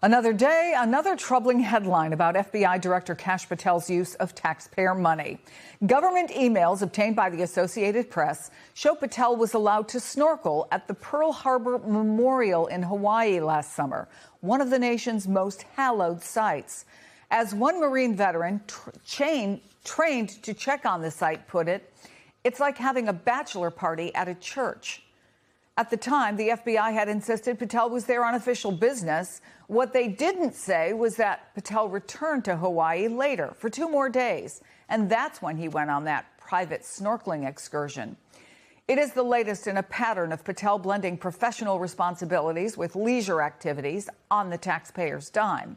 Another day, another troubling headline about FBI Director Kash Patel's use of taxpayer money. Government emails obtained by the Associated Press show Patel was allowed to snorkel at the Pearl Harbor Memorial in Hawaii last summer, one of the nation's most hallowed sites. As one Marine veteran trained to check on the site put it, it's like having a bachelor party at a church. At the time, the FBI had insisted Patel was there on official business. What they didn't say was that Patel returned to Hawaii later for 2 more days, and that's when he went on that private snorkeling excursion. It is the latest in a pattern of Patel blending professional responsibilities with leisure activities on the taxpayer's dime.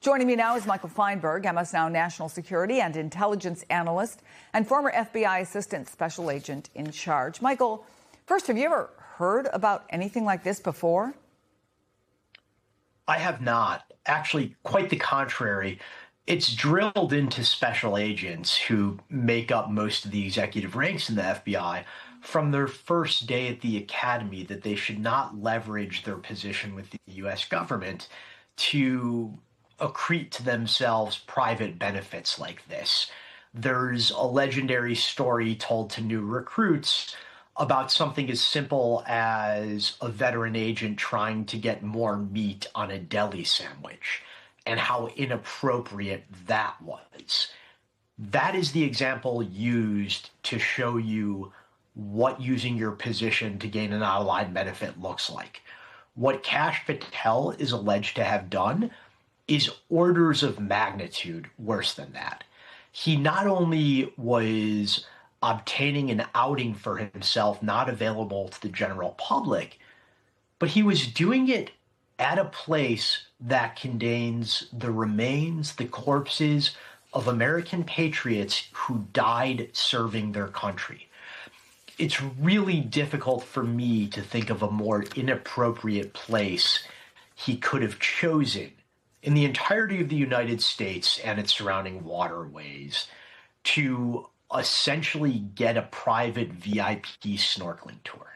Joining me now is Michael Feinberg, MS Now national security and intelligence analyst and former FBI assistant special agent in charge. Michael, first, have you ever heard about anything like this before? I have not. Actually, quite the contrary. It's drilled into special agents who make up most of the executive ranks in the FBI from their first day at the academy that they should not leverage their position with the U.S. government to accrete to themselves private benefits like this. There's a legendary story told to new recruits about something as simple as a veteran agent trying to get more meat on a deli sandwich and how inappropriate that was. That is the example used to show you what using your position to gain an out-of-line benefit looks like. What Kash Patel is alleged to have done is orders of magnitude worse than that. He not only was obtaining an outing for himself not available to the general public, but he was doing it at a place that contains the remains, the corpses of American patriots who died serving their country. It's really difficult for me to think of a more inappropriate place he could have chosen in the entirety of the United States and its surrounding waterways to essentially get a private VIP snorkeling tour.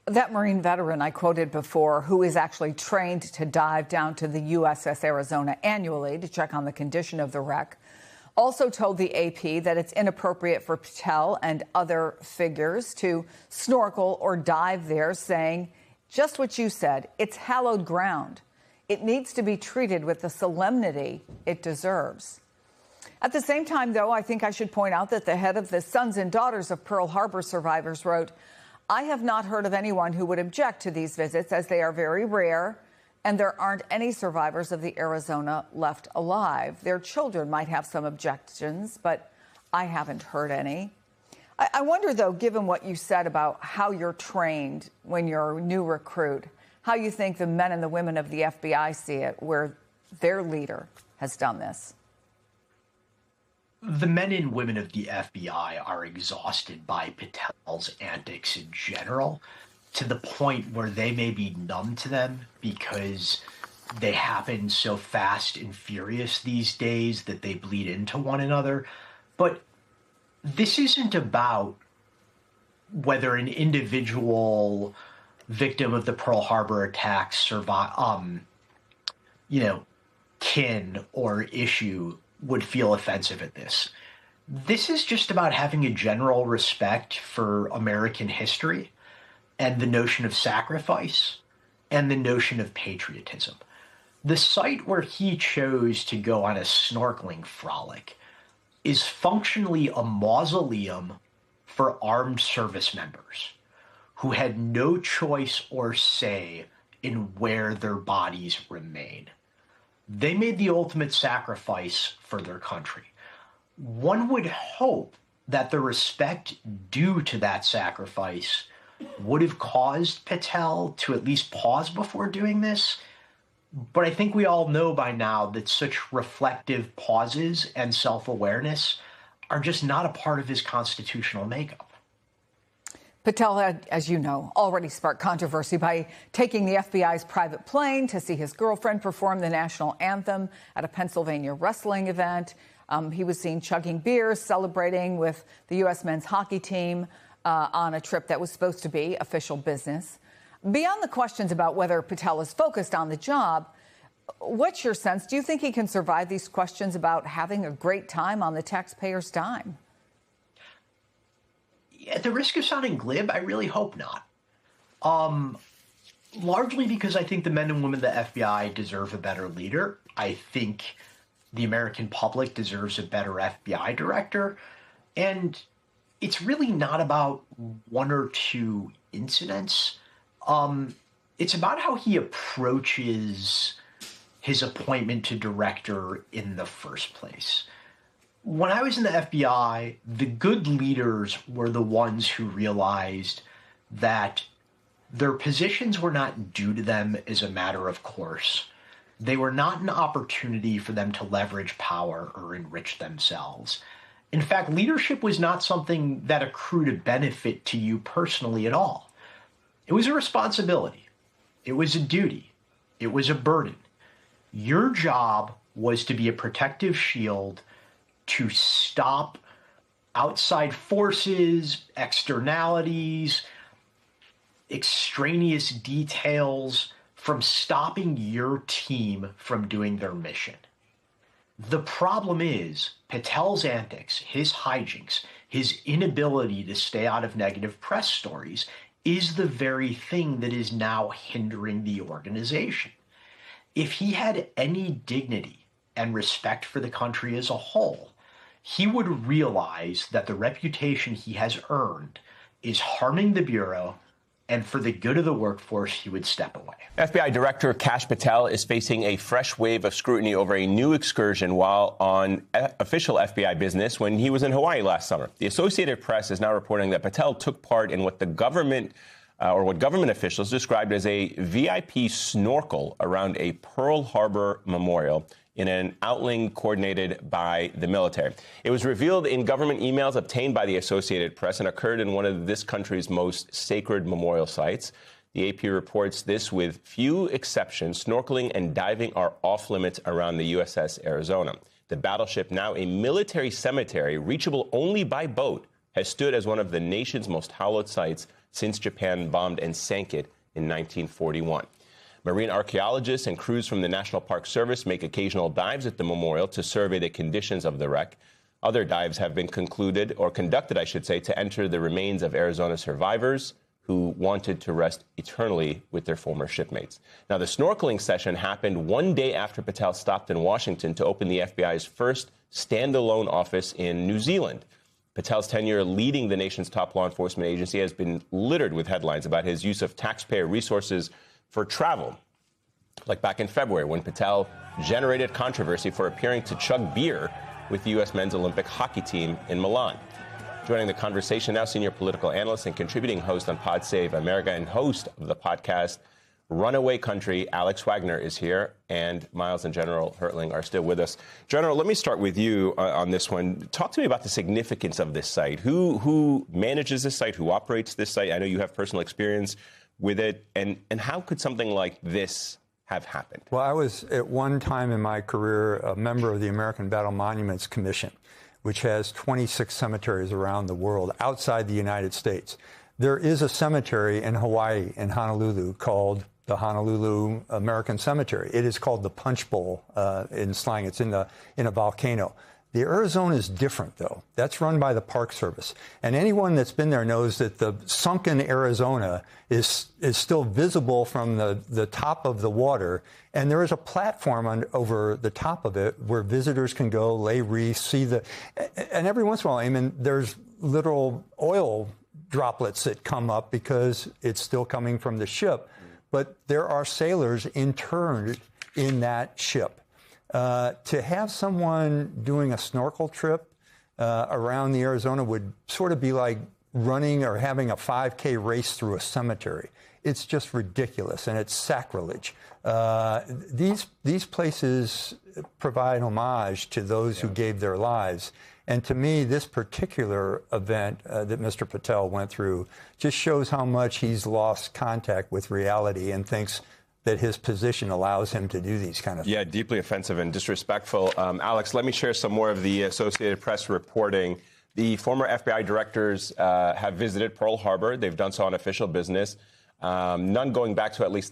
That Marine veteran I quoted before, who is actually trained to dive down to the USS Arizona annually to check on the condition of the wreck, also told the AP that it's inappropriate for Patel and other figures to snorkel or dive there, saying, just what you said, it's hallowed ground. It needs to be treated with the solemnity it deserves. At the same time, though, I think I should point out that the head of the Sons and Daughters of Pearl Harbor survivors wrote, I have not heard of anyone who would object to these visits as they are very rare and there aren't any survivors of the Arizona left alive. Their children might have some objections, but I haven't heard any. I wonder, though, given what you said about how you're trained when you're a new recruit, how you think the men and the women of the FBI see it where their leader has done this. The men and women of the FBI are exhausted by Patel's antics in general, to the point where they may be numb to them because they happen so fast and furious these days that they bleed into one another. But this isn't about whether an individual victim of the Pearl Harbor attacks kin or issue would feel offensive at this. This is just about having a general respect for American history and the notion of sacrifice and the notion of patriotism. The site where he chose to go on a snorkeling frolic is functionally a mausoleum for armed service members who had no choice or say in where their bodies remain. They made the ultimate sacrifice for their country. One would hope that the respect due to that sacrifice would have caused Patel to at least pause before doing this. But I think we all know by now that such reflective pauses and self-awareness are just not a part of his constitutional makeup. Patel had, as you know, already sparked controversy by taking the FBI's private plane to see his girlfriend perform the national anthem at a Pennsylvania wrestling event. He was seen chugging beers, celebrating with the U.S. men's hockey team on a trip that was supposed to be official business. Beyond the questions about whether Patel is focused on the job, What's your sense? Do you think he can survive these questions about having a great time on the taxpayer's dime? At the risk of sounding glib, I really hope not. Largely because I think the men and women of the FBI deserve a better leader. I think the American public deserves a better FBI director. And it's really not about one or two incidents. It's about how he approaches his appointment to director in the first place. When I was in the FBI, the good leaders were the ones who realized that their positions were not due to them as a matter of course. They were not an opportunity for them to leverage power or enrich themselves. In fact, leadership was not something that accrued a benefit to you personally at all. It was a responsibility. It was a duty. It was a burden. Your job was to be a protective shield to stop outside forces, externalities, extraneous details from stopping your team from doing their mission. The problem is Patel's antics, his hijinks, his inability to stay out of negative press stories is the very thing that is now hindering the organization. If he had any dignity and respect for the country as a whole, he would realize that the reputation he has earned is harming the Bureau, and for the good of the workforce, he would step away. FBI Director Kash Patel is facing a fresh wave of scrutiny over a new excursion while on official FBI business when he was in Hawaii last summer. The Associated Press is now reporting that Patel took part in what government officials described as a VIP snorkel around a Pearl Harbor memorial in an outing coordinated by the military. It was revealed in government emails obtained by the Associated Press and occurred in one of this country's most sacred memorial sites. The AP reports this with few exceptions. Snorkeling and diving are off limits around the USS Arizona. The battleship, now a military cemetery reachable only by boat, has stood as one of the nation's most hallowed sites since Japan bombed and sank it in 1941. Marine archaeologists and crews from the National Park Service make occasional dives at the memorial to survey the conditions of the wreck. Other dives have been conducted, I should say, to enter the remains of Arizona survivors who wanted to rest eternally with their former shipmates. Now, the snorkeling session happened one day after Patel stopped in Washington to open the FBI's first standalone office in New Zealand. Patel's tenure leading the nation's top law enforcement agency has been littered with headlines about his use of taxpayer resources for travel, like back in February when Patel generated controversy for appearing to chug beer with the U.S. men's Olympic hockey team in Milan. Joining the conversation now, senior political analyst and contributing host on Pod Save America and host of the podcast Runaway Country, Alex Wagner is here, and Miles and General Hertling are still with us. General, let me start with you on this one. Talk to me about the significance of this site. Who manages this site? Who operates this site? I know you have personal experience with it. And how could something like this have happened? Well, I was at one time in my career a member of the American Battle Monuments Commission, which has 26 cemeteries around the world outside the United States. There is a cemetery in Hawaii, in Honolulu, called the Honolulu American Cemetery. It is called the Punch Bowl in slang. It's in a volcano. The Arizona is different, though. That's run by the Park Service. And anyone that's been there knows that the sunken Arizona is still visible from the top of the water. And there is a platform over the top of it where visitors can go, lay wreaths, see and every once in a while, I mean, there's little oil droplets that come up because it's still coming from the ship. But there are sailors interned in that ship. To have someone doing a snorkel trip around the Arizona would sort of be like running or having a 5K race through a cemetery. It's just ridiculous, and it's sacrilege. These places provide homage to those who gave their lives. And to me, this particular event that Mr. Patel went through just shows how much he's lost contact with reality and thinks that his position allows him to do these kind of things. Yeah, deeply offensive and disrespectful. Alex, let me share some more of the Associated Press reporting. The former FBI directors have visited Pearl Harbor. They've done so on official business. None going back to at least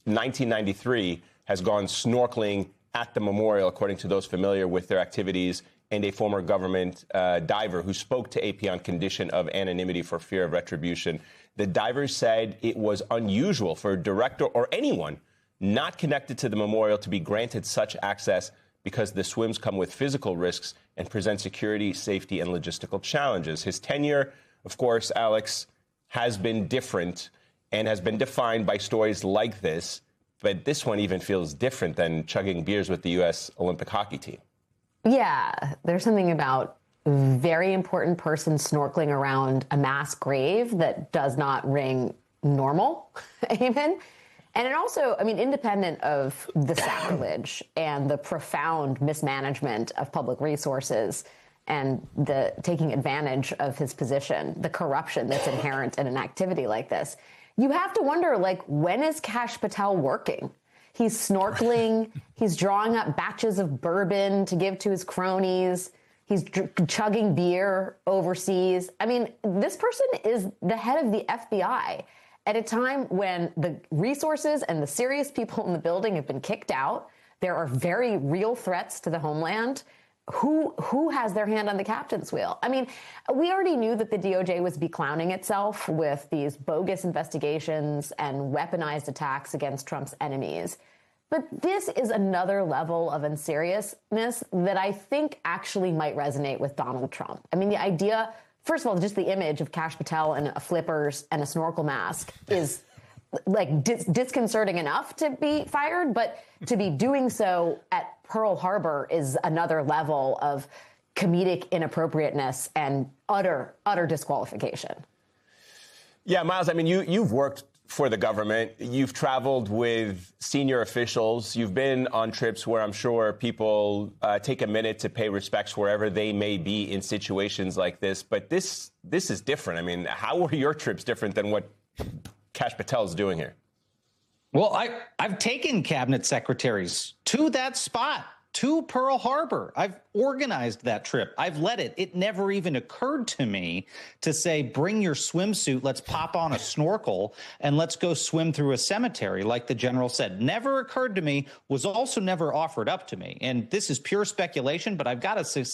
1993 has gone snorkeling at the memorial, according to those familiar with their activities, and a former government diver who spoke to AP on condition of anonymity for fear of retribution. The divers said it was unusual for a director or anyone not connected to the memorial to be granted such access because the swims come with physical risks and present security, safety, and logistical challenges. His tenure, of course, Alex, has been different and has been defined by stories like this, but this one even feels different than chugging beers with the U.S. Olympic hockey team. Yeah, there's something about a very important person snorkeling around a mass grave that does not ring normal, Amen. And it also, I mean, independent of the sacrilege and the profound mismanagement of public resources and the taking advantage of his position, the corruption that's inherent in an activity like this, you have to wonder, like, when is Kash Patel working? He's snorkeling, he's drawing up batches of bourbon to give to his cronies, he's chugging beer overseas. I mean, this person is the head of the FBI at a time when the resources and the serious people in the building have been kicked out. There are very real threats to the homeland. Who has their hand on the captain's wheel? I mean, we already knew that the DOJ was beclowning itself with these bogus investigations and weaponized attacks against Trump's enemies. But this is another level of unseriousness that I think actually might resonate with Donald Trump. I mean, the idea, first of all, just the image of Kash Patel in a flippers and a snorkel mask is like disconcerting enough to be fired, but to be doing so at Pearl Harbor is another level of comedic inappropriateness and utter disqualification. Yeah, Miles, I mean, you've worked for the government. You've traveled with senior officials. You've been on trips where I'm sure people take a minute to pay respects wherever they may be in situations like this. But this is different. I mean, how were your trips different than what Kash Patel is doing here? Well, I've taken cabinet secretaries to that spot, to Pearl Harbor. I've organized that trip. I've led it. It never even occurred to me to say, bring your swimsuit, let's pop on a snorkel, and let's go swim through a cemetery, like the general said. Never occurred to me, was also never offered up to me. And this is pure speculation, but I've got to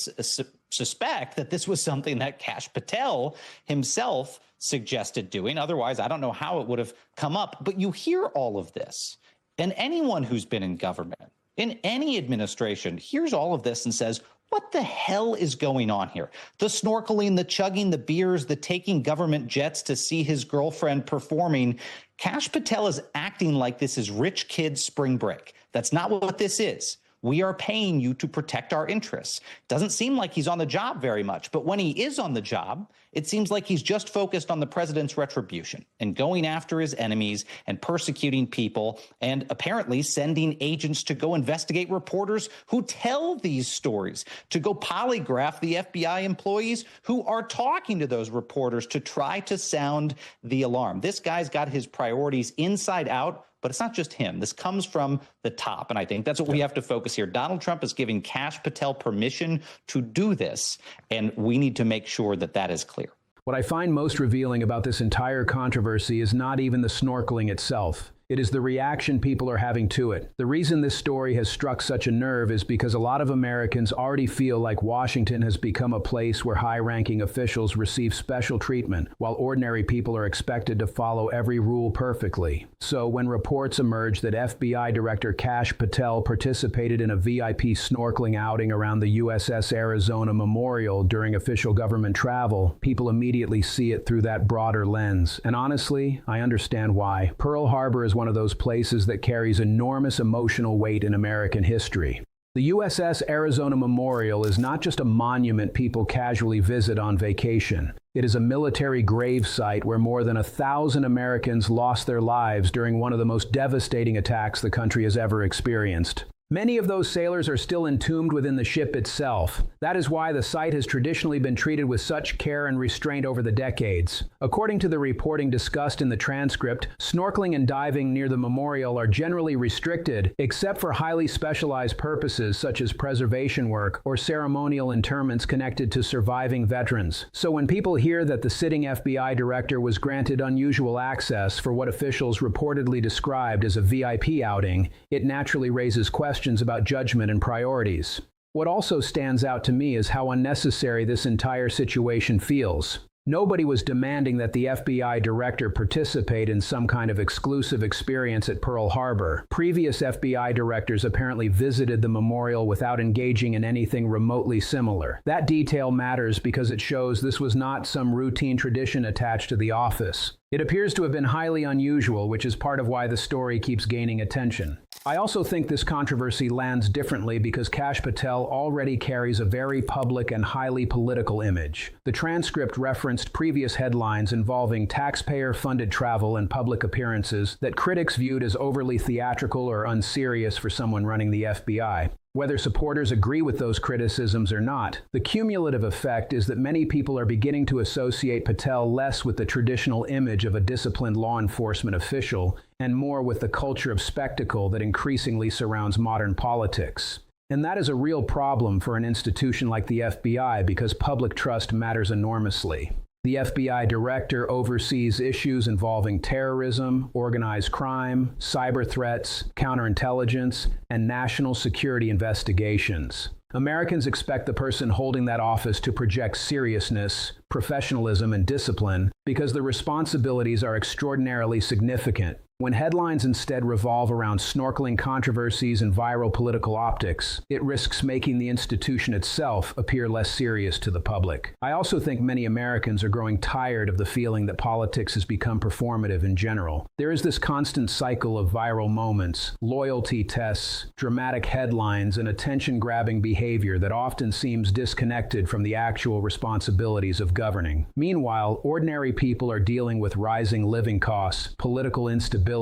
suspect that this was something that Kash Patel himself suggested doing. Otherwise, I don't know how it would have come up. But you hear all of this, and anyone who's been in government, in any administration, hears all of this and says, what the hell is going on here? The snorkeling, the chugging, the beers, the taking government jets to see his girlfriend performing. Kash Patel is acting like this is rich kids' spring break. That's not what this is. We are paying you to protect our interests. Doesn't seem like he's on the job very much, but when he is on the job, it seems like he's just focused on the president's retribution and going after his enemies and persecuting people and apparently sending agents to go investigate reporters who tell these stories, to go polygraph the FBI employees who are talking to those reporters to try to sound the alarm. This guy's got his priorities inside out. But it's not just him. This comes from the top, and I think that's what we have to focus here. Donald Trump is giving Kash Patel permission to do this, and we need to make sure that that is clear. What I find most revealing about this entire controversy is not even the snorkeling itself. It is the reaction people are having to it. The reason this story has struck such a nerve is because a lot of Americans already feel like Washington has become a place where high-ranking officials receive special treatment, while ordinary people are expected to follow every rule perfectly. So when reports emerge that FBI Director Kash Patel participated in a VIP snorkeling outing around the USS Arizona Memorial during official government travel, people immediately see it through that broader lens. And honestly, I understand why. Pearl Harbor is one of those places that carries enormous emotional weight in American history. The USS Arizona Memorial is not just a monument people casually visit on vacation. It is a military grave site where more than 1,000 Americans lost their lives during one of the most devastating attacks the country has ever experienced. Many of those sailors are still entombed within the ship itself. That is why the site has traditionally been treated with such care and restraint over the decades. According to the reporting discussed in the transcript, snorkeling and diving near the memorial are generally restricted, except for highly specialized purposes such as preservation work or ceremonial interments connected to surviving veterans. So when people hear that the sitting FBI director was granted unusual access for what officials reportedly described as a VIP outing, it naturally raises questions about judgment and priorities. What also stands out to me is how unnecessary this entire situation feels. Nobody was demanding that the FBI director participate in some kind of exclusive experience at Pearl Harbor. Previous FBI directors apparently visited the memorial without engaging in anything remotely similar. That detail matters because it shows this was not some routine tradition attached to the office. It appears to have been highly unusual, which is part of why the story keeps gaining attention. I also think this controversy lands differently because Kash Patel already carries a very public and highly political image. The transcript referenced previous headlines involving taxpayer-funded travel and public appearances that critics viewed as overly theatrical or unserious for someone running the FBI. Whether supporters agree with those criticisms or not, the cumulative effect is that many people are beginning to associate Patel less with the traditional image of a disciplined law enforcement official and more with the culture of spectacle that increasingly surrounds modern politics. And that is a real problem for an institution like the FBI because public trust matters enormously. The FBI director oversees issues involving terrorism, organized crime, cyber threats, counterintelligence, and national security investigations. Americans expect the person holding that office to project seriousness, professionalism, and discipline because the responsibilities are extraordinarily significant. When headlines instead revolve around snorkeling controversies and viral political optics, it risks making the institution itself appear less serious to the public. I also think many Americans are growing tired of the feeling that politics has become performative in general. There is this constant cycle of viral moments, loyalty tests, dramatic headlines, and attention-grabbing behavior that often seems disconnected from the actual responsibilities of governing. Meanwhile, ordinary people are dealing with rising living costs, political instability,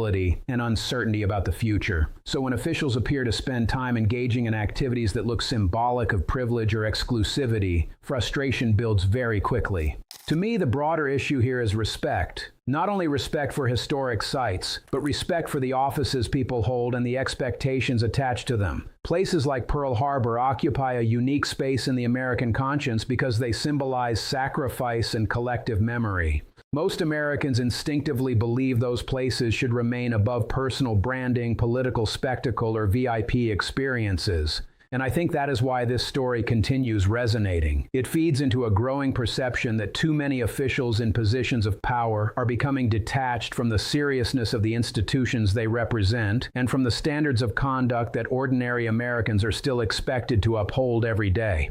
and uncertainty about the future. So when officials appear to spend time engaging in activities that look symbolic of privilege or exclusivity, frustration builds very quickly. To me, the broader issue here is respect. Not only respect for historic sites, but respect for the offices people hold and the expectations attached to them. Places like Pearl Harbor occupy a unique space in the American conscience because they symbolize sacrifice and collective memory. Most Americans instinctively believe those places should remain above personal branding, political spectacle, or VIP experiences. And I think that is why this story continues resonating. It feeds into a growing perception that too many officials in positions of power are becoming detached from the seriousness of the institutions they represent and from the standards of conduct that ordinary Americans are still expected to uphold every day.